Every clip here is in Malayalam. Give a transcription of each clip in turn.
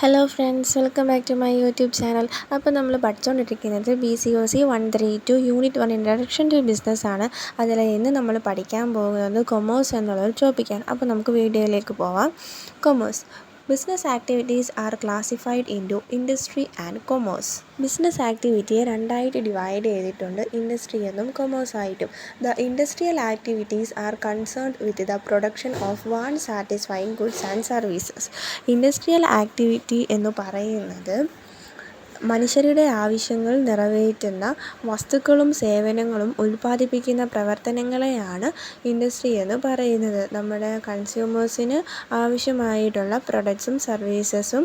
Hello friends, welcome back to my YouTube channel. അപ്പോൾ നമ്മൾ പഠിച്ചുകൊണ്ടിരിക്കുന്നത് BCOC 132 unit 1 introduction to business ആണ്. അതിൽ ഇന്ന് നമ്മൾ പഠിക്കാൻ പോകുന്നത് കൊമേഴ്സ് എന്നുള്ളൊരു ടോപ്പിക്കാണ്. അപ്പോൾ നമുക്ക് വീഡിയോയിലേക്ക് പോവാം. Commerce. Business activities are classified into industry and commerce. Business ആക്ടിവിറ്റിയെ രണ്ടായിട്ട് ഡിവൈഡ് ചെയ്തിട്ടുണ്ട്, ഇൻഡസ്ട്രി എന്നും കൊമേഴ്സ് ആയിട്ടും. The industrial activities are concerned with the production of want satisfying goods and services. Industrial activity എന്ന് പറയുന്നത് മനുഷ്യരുടെ ആവശ്യങ്ങൾ നിറവേറ്റുന്ന വസ്തുക്കളും സേവനങ്ങളും ഉൽപ്പാദിപ്പിക്കുന്ന പ്രവർത്തനങ്ങളെയാണ് ഇൻഡസ്ട്രി എന്ന് പറയുന്നത്. നമ്മുടെ കൺസ്യൂമേഴ്സിന് ആവശ്യമായിട്ടുള്ള പ്രൊഡക്ട്സും സർവീസസും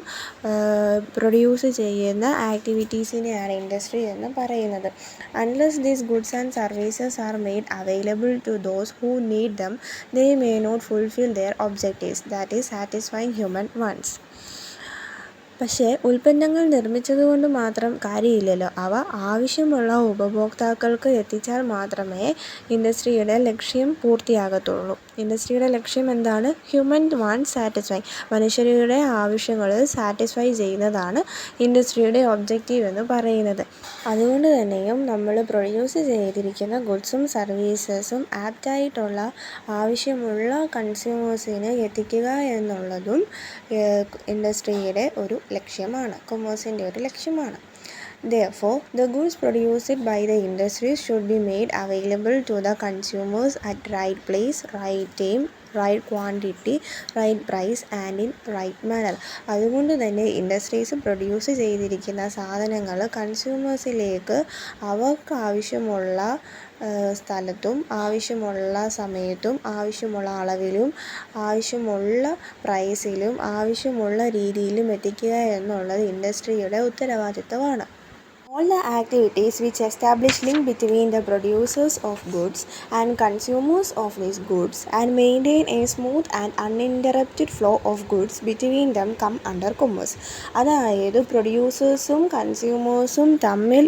പ്രൊഡ്യൂസ് ചെയ്യുന്ന ആക്ടിവിറ്റീസിനെയാണ് ഇൻഡസ്ട്രി എന്ന് പറയുന്നത്. Unless these goods and services are made available to those who need them, they may not fulfil their objectives, that is satisfying human ones. പക്ഷേ ഉൽപ്പന്നങ്ങൾ നിർമ്മിച്ചതുകൊണ്ട് മാത്രം കാര്യമില്ലല്ലോ. അവ ആവശ്യമുള്ള ഉപഭോക്താക്കൾക്ക് എത്തിച്ചാൽ മാത്രമേ ഇൻഡസ്ട്രിയുടെ ലക്ഷ്യം പൂർത്തിയാകത്തുള്ളൂ. ഇൻഡസ്ട്രിയുടെ ലക്ഷ്യം എന്താണ്? ഹ്യൂമൻ വാണ്ട് സാറ്റിസ്ഫൈ, മനുഷ്യരുടെ ആവശ്യങ്ങൾ സാറ്റിസ്ഫൈ ചെയ്യുന്നതാണ് ഇൻഡസ്ട്രിയുടെ ഒബ്ജക്റ്റീവ് എന്ന് പറയുന്നത്. അതുകൊണ്ട് തന്നെയും നമ്മൾ പ്രൊഡ്യൂസ് ചെയ്തിരിക്കുന്ന ഗുഡ്സും സർവീസസും ആപ്റ്റായിട്ടുള്ള ആവശ്യമുള്ള കൺസ്യൂമേഴ്സിന് എത്തിക്കുക എന്നുള്ളതും ഇൻഡസ്ട്രിയുടെ ഒരു ലക്ഷ്യമാണ്, കൊമേഴ്സിൻ്റെ ഒരു ലക്ഷ്യമാണ്. Therefore, the goods produced by the industries should be made available to the consumers at right place, right time, right quantity, right price and in right manner. അതുകൊണ്ട് തന്നെ ഇൻഡസ്ട്രീസ് പ്രൊഡ്യൂസ് ചെയ്തിരിക്കുന്ന സാധനങ്ങൾ കൺസ്യൂമേഴ്സിലേക്ക് അവർക്ക് ആവശ്യമുള്ള സ്ഥലത്തും ആവശ്യമുള്ള സമയത്തും ആവശ്യമുള്ള അളവിലും ആവശ്യമുള്ള പ്രൈസിലും ആവശ്യമുള്ള രീതിയിലും എത്തിക്കുക എന്നുള്ളത് ഇൻഡസ്ട്രിയുടെ ഉത്തരവാദിത്തമാണ്. All the activities which establish link between the producers of goods and consumers of these goods and maintain a smooth and uninterrupted flow of goods between them come under commerce. അതായത് പ്രൊഡ്യൂസേഴ്സും കൺസ്യൂമേഴ്സും തമ്മിൽ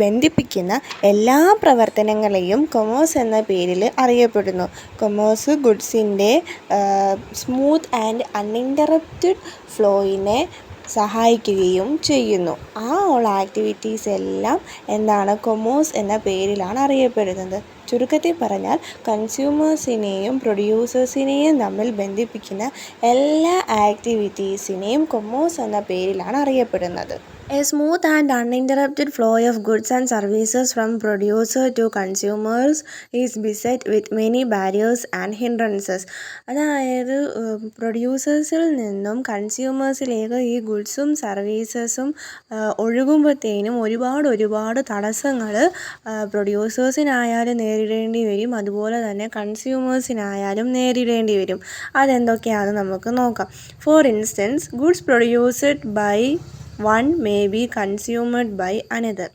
ബന്ധിപ്പിക്കുന്ന എല്ലാ പ്രവർത്തനങ്ങളെയും കൊമേഴ്സ് എന്ന പേരിൽ അറിയപ്പെടുന്നു. കൊമേഴ്സ് ഗുഡ്സിൻ്റെ സ്മൂത്ത് ആൻഡ് അൺഇൻറ്ററപ്റ്റഡ് ഫ്ലോയിനെ സഹായിക്കുകയും ചെയ്യുന്നു. ആ ഉള്ള ആക്ടിവിറ്റീസ് എല്ലാം എന്താണ്? കൊമേഴ്സ് എന്ന പേരിലാണ് അറിയപ്പെടുന്നത്. ചുരുക്കത്തിൽ പറഞ്ഞാൽ കൺസ്യൂമേഴ്സിനെയും പ്രൊഡ്യൂസേഴ്സിനെയും തമ്മിൽ ബന്ധിപ്പിക്കുന്ന എല്ലാ ആക്ടിവിറ്റീസിനെയും കൊമേഴ്സ് എന്ന പേരിലാണ് അറിയപ്പെടുന്നത്. A smooth and uninterrupted flow of goods and services from producer to consumers is beset with many barriers and hindrances. അതായത് പ്രൊഡ്യൂസേഴ്സിൽ നിന്നും കൺസ്യൂമേഴ്സിലേക്ക് ഈ ഗുഡ്സും സർവീസസും ഒഴുകുമ്പോഴത്തേനും ഒരുപാട് തടസ്സങ്ങൾ പ്രൊഡ്യൂസേഴ്സിനായാലും നേരിടേണ്ടി വരും, അതുപോലെ തന്നെ കൺസ്യൂമേഴ്സിനായാലും നേരിടേണ്ടി വരും. അതെന്തൊക്കെയാണെന്ന് നമുക്ക് നോക്കാം. For instance, goods produced by one may be consumed by another.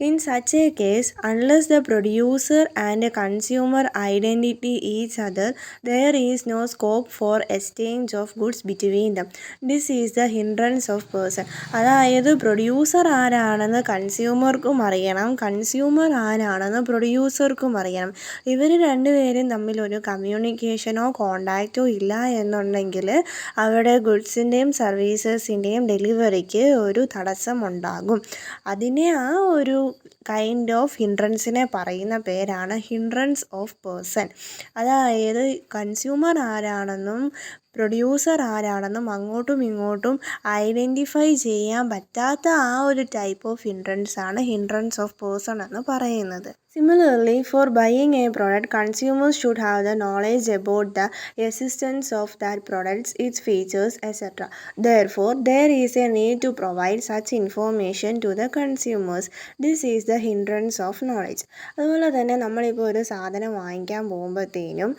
In such a case, unless the producer and consumer identify each other, there is no scope for exchange of goods between them. This is the hindrance of person. അതായത് പ്രൊഡ്യൂസർ ആരാണെന്ന് കൺസ്യൂമർക്കും അറിയണം, കൺസ്യൂമർ ആരാണെന്ന് പ്രൊഡ്യൂസർക്കും അറിയണം. ഇവർ രണ്ടുപേരും തമ്മിൽ ഒരു കമ്മ്യൂണിക്കേഷനോ കോണ്ടാക്റ്റോ ഇല്ല എന്നുണ്ടെങ്കിൽ അവിടെ ഗുഡ്സിൻ്റെയും സർവീസസിൻ്റെയും ഡെലിവറിക്ക് ഒരു തടസ്സമുണ്ടാകും. അതിനെ ആ ഒരു കൈൻഡ് ഓഫ് ഹിൻഡ്രൻസിനെ പറയുന്ന പേരാണ് ഹിൻഡ്രൻസ് ഓഫ് പേഴ്സൺ. അതായത് കൺസ്യൂമർ ആരാണെന്നും പ്രൊഡ്യൂസർ ആരാണെന്നും അങ്ങോട്ടും ഇങ്ങോട്ടും ഐഡൻറ്റിഫൈ ചെയ്യാൻ പറ്റാത്ത ആ ഒരു ടൈപ്പ് ഓഫ് ഹിൻഡ്രൻസ് ആണ് ഹിൻഡ്രൻസ് ഓഫ് പേഴ്സൺ എന്ന് പറയുന്നത്. Similarly, for buying a product, consumers should have the knowledge about the existence of that product, its features, etc. Therefore, there is a need to provide such information to the consumers. This is the hindrance of knowledge. അതുപോലെ തന്നെ നമ്മളിപ്പോൾ ഒരു സാധനം വാങ്ങിക്കാൻ പോകുമ്പോഴത്തേനും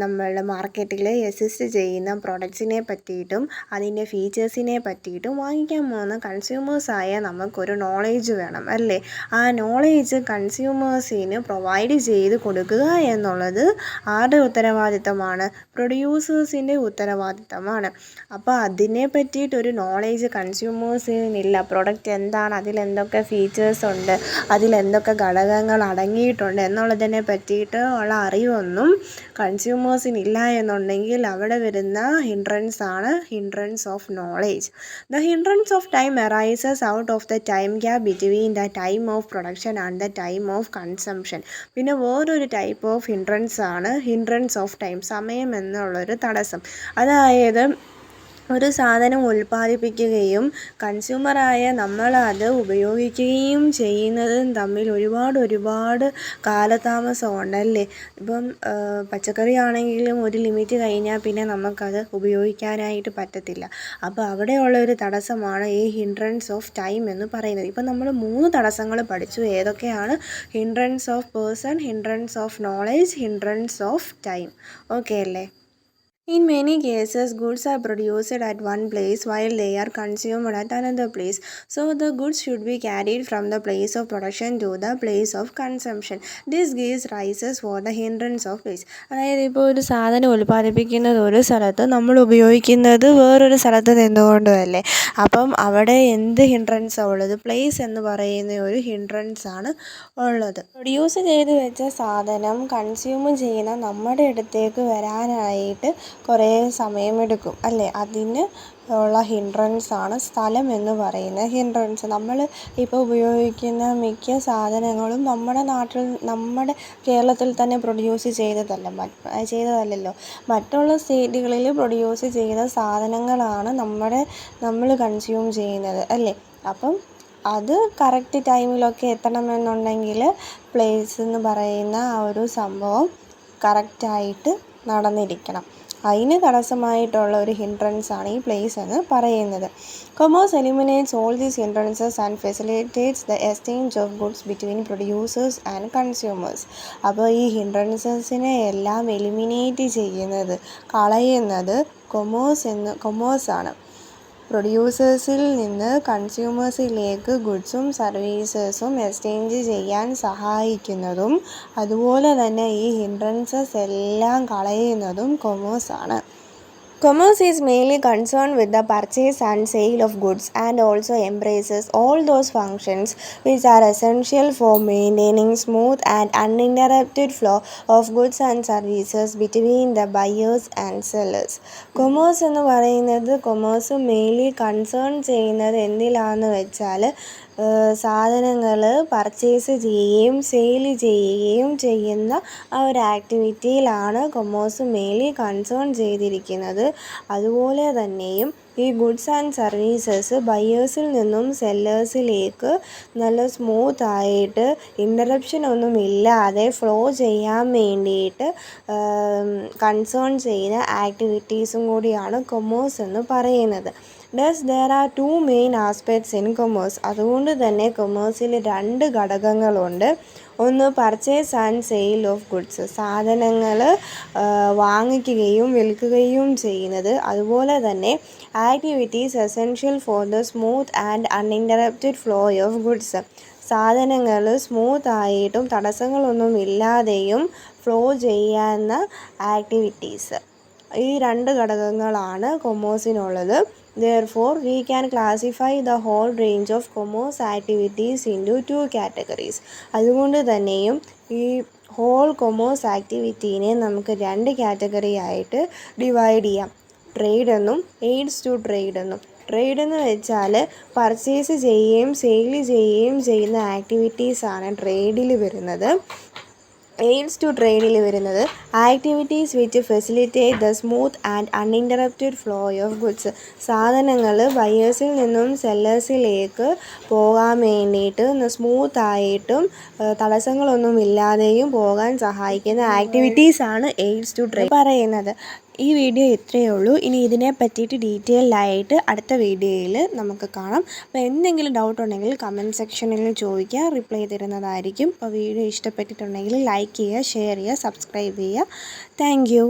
നമ്മളുടെ മാർക്കറ്റിൽ എക്സിസ്റ്റ് ചെയ്യുന്ന പ്രൊഡക്ട്സിനെ പറ്റിയിട്ടും അതിൻ്റെ ഫീച്ചേഴ്സിനെ പറ്റിയിട്ടും വാങ്ങിക്കാൻ പോകുന്ന കൺസ്യൂമേഴ്സായ നമുക്കൊരു നോളേജ് വേണം, അല്ലേ? ആ നോളേജ് കൺസ്യൂമേഴ്സിന് പ്രൊവൈഡ് ചെയ്ത് കൊടുക്കുക എന്നുള്ളത് ആരുടെ ഉത്തരവാദിത്തമാണ്? പ്രൊഡ്യൂസേഴ്സിൻ്റെ ഉത്തരവാദിത്തമാണ്. അപ്പോൾ അതിനെ പറ്റിയിട്ടൊരു നോളേജ് കൺസ്യൂമേഴ്സിനില്ല. പ്രൊഡക്റ്റ് എന്താണ്, അതിലെന്തൊക്കെ ഫീച്ചേഴ്സ് ഉണ്ട്, അതിലെന്തൊക്കെ ഘടകങ്ങൾ അടങ്ങിയിട്ടുണ്ട് എന്നുള്ളതിനെ പറ്റിയിട്ട് ഉള്ള അറിവൊന്നും കൺസ്യൂമേഴ്സിനില്ല എന്നുണ്ടെങ്കിൽ അവിടെ അവിടെ വരുന്ന ഹിൻഡ്രൻസ് ആണ് hindrance of knowledge. The hindrance of time arises out of the time gap between the time of production and the time of consumption. പിന്നെ വേറൊരു ടൈപ്പ് ഓഫ് ഹിൻഡ്രൻസ് ആണ് ഹിൻഡ്രൻസ് ഓഫ് ടൈം, സമയം എന്നുള്ളൊരു തടസ്സം. അതായത് ഒരു സാധനം ഉൽപ്പാദിപ്പിക്കുകയും കൺസ്യൂമറായ നമ്മൾ അത് ഉപയോഗിക്കുകയും ചെയ്യുന്നതും തമ്മിൽ ഒരുപാട് കാലതാമസം ഉണ്ടല്ലേ. ഇപ്പം പച്ചക്കറി ആണെങ്കിലും ഒരു ലിമിറ്റ് കഴിഞ്ഞാൽ പിന്നെ നമുക്കത് ഉപയോഗിക്കാനായിട്ട് പറ്റത്തില്ല. അപ്പോൾ അവിടെയുള്ള ഒരു തടസ്സമാണ് ഈ ഹിൻഡ്രൻസ് ഓഫ് ടൈം എന്ന് പറയുന്നത്. ഇപ്പം നമ്മൾ 3 തടസ്സങ്ങൾ പഠിച്ചു. ഏതൊക്കെയാണ്? Hindrance of person, hindrance of knowledge, hindrance of time. Okay അല്ലേ? In many cases, goods are produced at one place while they are consumed at another place. So, the goods should be carried from the place of production to the place of consumption. This gives rises for the hindrance of place. അതായത് ഇപ്പോൾ ഒരു സാധനം ഉൽപ്പാദിപ്പിക്കുന്നത് ഒരു സ്ഥലത്ത്, നമ്മൾ ഉപയോഗിക്കുന്നത് വേറൊരു സ്ഥലത്ത് നിന്നുകൊണ്ടുമല്ലേ. അപ്പം അവിടെ എന്ത് ഹിൻഡ്രൻസാണ് ഉള്ളത്? പ്ലേസ് എന്ന് പറയുന്ന ഒരു ഹിൻഡ്രൻസ് ആണ് ഉള്ളത്. പ്രൊഡ്യൂസ് ചെയ്ത് വെച്ച സാധനം കൺസ്യൂം ചെയ്യുന്ന നമ്മുടെ അടുത്തേക്ക് വരാനായിട്ട് കുറേ സമയമെടുക്കും അല്ലേ. അതിന് ഉള്ള ഹിൻഡ്രൻസ് ആണ് സ്ഥലം എന്ന് പറയുന്ന ഹിൻഡ്രൻസ്. നമ്മൾ ഇപ്പോൾ ഉപയോഗിക്കുന്ന മിക്ക സാധനങ്ങളും നമ്മുടെ കേരളത്തിൽ തന്നെ പ്രൊഡ്യൂസ് ചെയ്തതല്ലല്ലോ. മറ്റുള്ള സ്റ്റേറ്റുകളിൽ പ്രൊഡ്യൂസ് ചെയ്ത സാധനങ്ങളാണ് നമ്മൾ കൺസ്യൂം ചെയ്യുന്നത് അല്ലേ. അപ്പം അത് കറക്റ്റ് ടൈമിലൊക്കെ എത്തണമെന്നുണ്ടെങ്കിൽ പ്ലേസ് എന്ന് പറയുന്ന ആ ഒരു സംഭവം കറക്റ്റായിട്ട് നടന്നിരിക്കണം. അതിന് തടസ്സമായിട്ടുള്ള ഒരു ഹിൻഡ്രൻസ് ആണ് ഈ പ്ലേസ് എന്ന് പറയുന്നത്. Commerce eliminates all these hindrances and facilitates the exchange of goods between producers and consumers. അപ്പോൾ ഈ ഹിൻഡ്രൻസസിനെ എല്ലാം എലിമിനേറ്റ് കളയുന്നത് കൊമേഴ്സാണ്. പ്രൊഡ്യൂസേഴ്സിൽ നിന്ന് കൺസ്യൂമേഴ്സിലേക്ക് ഗുഡ്സും സർവീസസും എക്സ്ചേഞ്ച് ചെയ്യാൻ സഹായിക്കുന്നതും അതുപോലെ തന്നെ ഈ ഹിൻഡ്രൻസസ് എല്ലാം കളയുന്നതും കൊമേഴ്സാണ്. Commerce is mainly concerned with the purchase and sale of goods and also embraces all those functions which are essential for maintaining smooth and uninterrupted flow of goods and services between the buyers and sellers. Commerce എന്ന് പറയുന്നത് മെയിൻലി കൺസേൺ ചെയ്യുന്നത് എന്തിലാണെന്ന് വെച്ചാൽ സാധനങ്ങൾ പർച്ചേസ് ചെയ്യുകയും സെയിൽ ചെയ്യുകയും ചെയ്യുന്ന ആ ഒരു ആക്ടിവിറ്റിയിലാണ് കൊമേഴ്സ് മെയിൻലി കൺസേൺ ചെയ്തിരിക്കുന്നത്. അതുപോലെ തന്നെയും ഈ ഗുഡ്സ് ആൻഡ് സർവീസസ് ബയേഴ്സിൽ നിന്നും സെല്ലേഴ്സിലേക്ക് നല്ല സ്മൂത്തായിട്ട് ഇൻ്ററപ്ഷൻ ഒന്നും ഇല്ലാതെ ഫ്ലോ ചെയ്യാൻ വേണ്ടിയിട്ട് കൺസേൺ ചെയ്യുന്ന ആക്ടിവിറ്റീസും കൂടിയാണ് കൊമേഴ്സ് എന്ന് പറയുന്നത്. Thus, there are 2 main aspects in commerce. അതുകൊണ്ട് തന്നെ കൊമേഴ്സിൽ 2 ഘടകങ്ങളുണ്ട്. ഒന്ന് purchase and sale of goods, സാധനങ്ങൾ വാങ്ങിക്കുകയും വിൽക്കുകയും ചെയ്യുന്നത്. അതുപോലെ തന്നെ activities essential for the smooth and uninterrupted flow of goods, സാധനങ്ങൾ സ്മൂത്തായിട്ടും തടസ്സങ്ങളൊന്നും ഇല്ലാതെയും ഫ്ലോ ചെയ്യാവുന്ന ആക്ടിവിറ്റീസ്. ഈ 2 ഘടകങ്ങളാണ് കൊമേഴ്സിനുള്ളത്. Therefore, we can classify the whole range of commerce activities into 2 categories. അതുകൊണ്ട് തന്നെയും ഈ ഹോൾ കൊമേഴ്സ് ആക്ടിവിറ്റീനെ നമുക്ക് 2 കാറ്റഗറി ആയിട്ട് ഡിവൈഡ് ചെയ്യാം. ട്രേഡ് എന്നും എയ്ഡ്സ് ടു ട്രേഡ് എന്നും. ട്രേഡ് എന്ന് വെച്ചാൽ പർച്ചേസ് ചെയ്യുകയും സെയിൽ ചെയ്യുകയും ചെയ്യുന്ന ആക്ടിവിറ്റീസാണ് ട്രേഡിൽ വരുന്നത്. എയ്ഡ്സ് ടു ട്രേഡിൽ വരുന്നത് activities which facilitate the smooth and uninterrupted flow of goods, സാധനങ്ങൾ ബയേഴ്സിൽ നിന്നും സെല്ലേഴ്സിലേക്ക് പോകാൻ വേണ്ടിയിട്ട് സ്മൂത്തായിട്ടും തടസ്സങ്ങളൊന്നും ഇല്ലാതെയും പോകാൻ സഹായിക്കുന്ന ആക്ടിവിറ്റീസാണ് എയ്ഡ്സ് ടു ട്രേഡ് പറയുന്നത്. ഈ വീഡിയോ ഇത്രയേ ഉള്ളൂ. ഇനി ഇതിനെ പറ്റിയിട്ട് ഡീറ്റെയിൽഡായിട്ട് അടുത്ത വീഡിയോയിൽ നമുക്ക് കാണാം. അപ്പോൾ എന്തെങ്കിലും ഡൗട്ട് ഉണ്ടെങ്കിൽ കമൻറ്റ് സെക്ഷനിൽ ചോദിക്കുക, റിപ്ലൈ തരുന്നതായിരിക്കും. അപ്പോൾ വീഡിയോ ഇഷ്ടപ്പെട്ടിട്ടുണ്ടെങ്കിൽ ലൈക്ക് ചെയ്യുക, ഷെയർ ചെയ്യുക, സബ്സ്ക്രൈബ് ചെയ്യുക. Thank you.